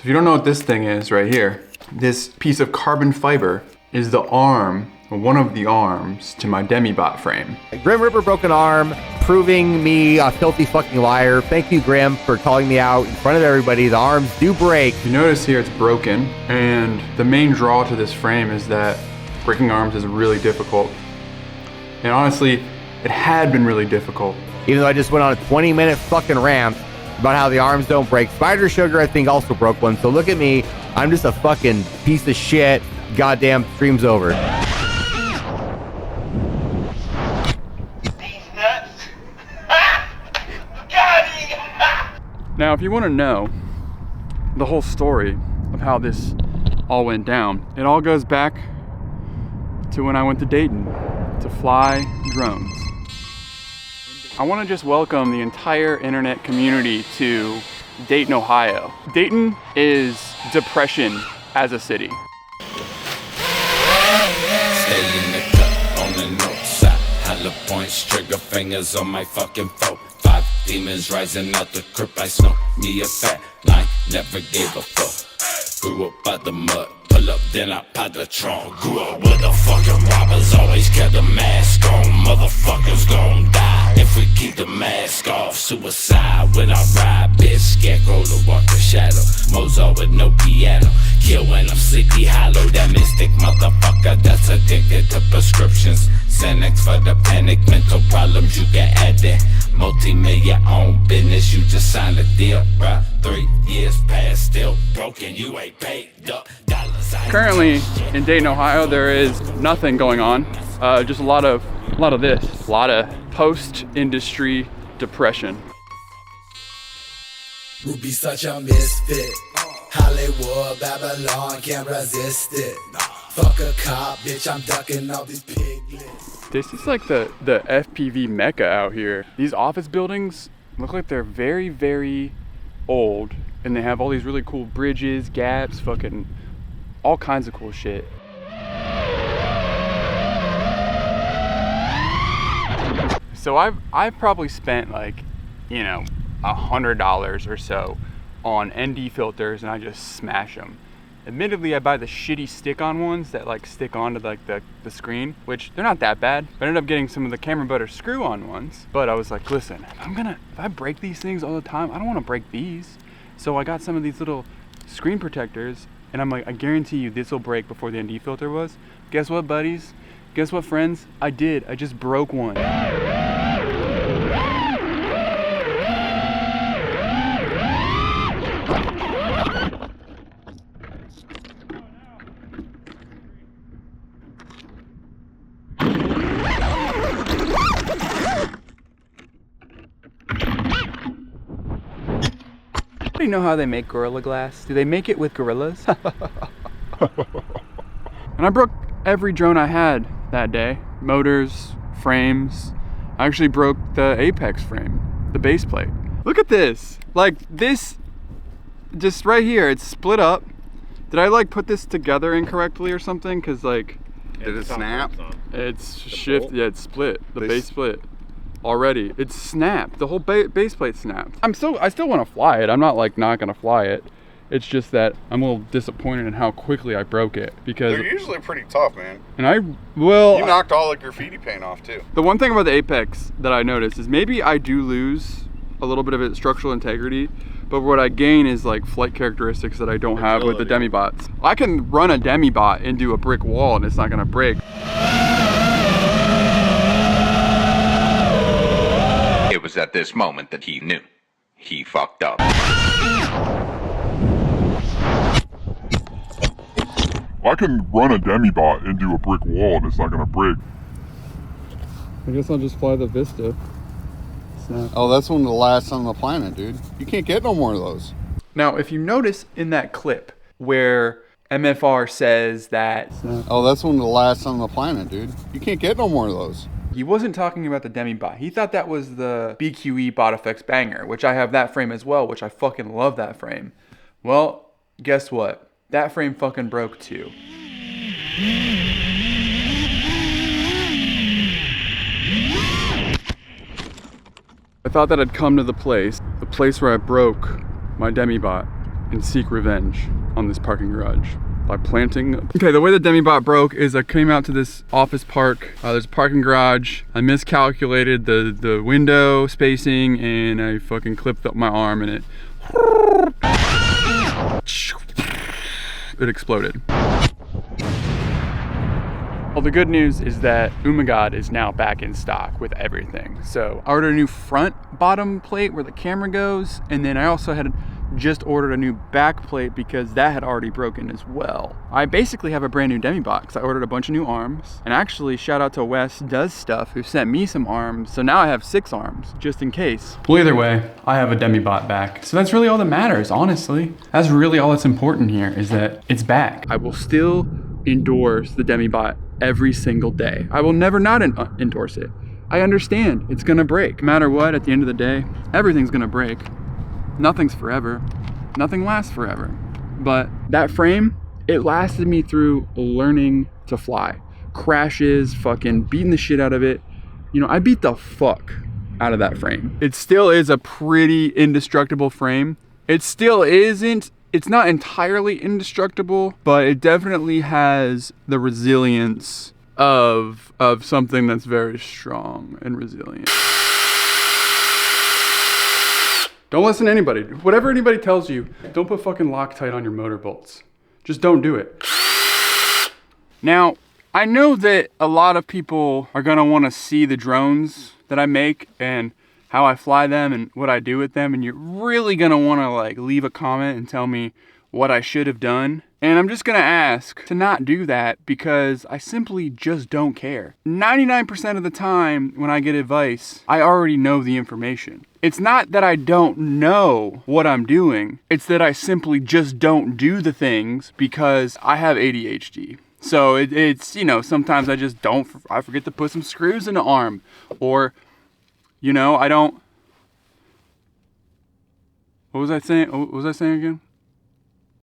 If you don't know what this thing is right here, this piece of carbon fiber is the arm, or one of the arms, to my Demibot frame. Grim Reaper broken arm, proving me a filthy fucking liar. Thank you, Grim, for calling me out in front of everybody. The arms do break. You notice here it's broken, and the main draw to this frame is that breaking arms is really difficult. And honestly, it had been really difficult. Even though I just went on a 20-minute fucking rant about how the arms don't break. Spider Sugar, I think, also broke one. So look at me. I'm just a fucking piece of shit. Goddamn, stream's over. Now, if you want to know the whole story of how this all went down, it all goes back to when I went to Dayton to fly drones. I want to just welcome the entire internet community to Dayton, Ohio. Dayton is depression as a city. Stay in the cut on the north side. Hollow points, trigger fingers on my fucking phone. 5 demons rising out the crypt. I smoke me a fat line, never gave a fuck. Grew up by the mud, pull up, then I pop the trunk. Grew up with the fucking robbers, always kept a mask on. Motherfuckers gon' die if we keep the mask off. Suicide when I ride, bitch. Scarecrow to walk the shadow. Mozart with no piano. Kill when I'm sleepy hollow. That mystic motherfucker that's addicted to prescriptions. Xanax for the panic, mental problems, you can add that. Multi-million own business, you just signed a deal, bruh. 3 years past, still broken, you ain't paid up. Currently in Dayton, Ohio, there is nothing going on. Just a lot of this, a lot of post-industry depression. Ruby such a misfit. Hollywood, Babylon, can't resist it. Fuck a cop, bitch, I'm ducking all these piglets. This is like the FPV mecca out here. These office buildings look like they're very, very old, and they have all these really cool bridges, gaps, fucking all kinds of cool shit. So I've probably spent like, you know, $100 or so on ND filters, and I just smash them. Admittedly, I buy the shitty stick-on ones that like stick onto like the screen, which they're not that bad. But I ended up getting some of the camera butter screw-on ones. But I was like, listen, if I break these things all the time, I don't want to break these. So I got some of these little screen protectors, and I'm like, I guarantee you this will break before the ND filter was. Guess what, buddies? Guess what, friends? I did. I just broke one. Do you know how they make Gorilla Glass? Do they make it with gorillas? And I broke every drone I had that day. Motors, frames. I actually broke the apex frame, the base plate. Look at this. Like this, just right here, it's split up. Did I like put this together incorrectly or something? Cause like, did it snap? It's shift, yeah, it's split. The base split. Already, it's snapped. The whole base plate snapped. I still want to fly it. I'm not like not gonna fly it. It's just that I'm a little disappointed in how quickly I broke it, because They're usually pretty tough, man. and you knocked all the graffiti paint off too. The one thing about the Apex that I noticed is maybe I do lose a little bit of its structural integrity, but what I gain is like flight characteristics that I don't have with the Demibots. I can run a Demibot into a brick wall and it's not gonna break. It was at this moment that he knew. He fucked up. I can run a Demibot into a brick wall and it's not gonna break. I guess I'll just fly the Vista. Snap. Oh, that's one of the last on the planet, dude. You can't get no more of those. Now, if you notice in that clip where MFR says that... Oh, that's one of the last on the planet, dude. You can't get no more of those. He wasn't talking about the Demibot. He thought that was the BQE Bot Effects Banger, which I have that frame as well, which I fucking love that frame. Well, guess what? That frame fucking broke too. I thought that I'd come to the place where I broke my Demibot and seek revenge on this parking garage by planting. Okay, the way the Demibot broke is I came out to this office park. There's a parking garage. I miscalculated the window spacing and I fucking clipped up my arm and it exploded. Well, the good news is that Umagod is now back in stock with everything. So I ordered a new front bottom plate where the camera goes, and then I also had just ordered a new back plate because that had already broken as well. I basically have a brand new Demibot. I ordered a bunch of new arms, and actually shout out to Wes Does Stuff who sent me some arms. So now I have 6 arms just in case. Well, either way, I have a Demibot back. So that's really all that matters, honestly. That's really all that's important here is that it's back. I will still endorse the Demibot every single day. I will never not endorse it. I understand it's gonna break. No matter what, at the end of the day, everything's gonna break. Nothing's forever. Nothing lasts forever. But that frame, it lasted me through learning to fly. Crashes, fucking beating the shit out of it. You know, I beat the fuck out of that frame. It still is a pretty indestructible frame. It still isn't. It's not entirely indestructible, but it definitely has the resilience of something that's very strong and resilient. Don't listen to anybody. Whatever anybody tells you, don't put fucking Loctite on your motor bolts. Just don't do it. Now, I know that a lot of people are gonna wanna see the drones that I make and how I fly them and what I do with them, and you're really gonna wanna like leave a comment and tell me what I should have done. And I'm just gonna ask to not do that because I simply just don't care. 99% of the time when I get advice, I already know the information. It's not that I don't know what I'm doing, it's that I simply just don't do the things because I have ADHD. So it's, you know, sometimes I just don't, I forget to put some screws in the arm, or, you know, I don't, what was I saying? What was I saying again?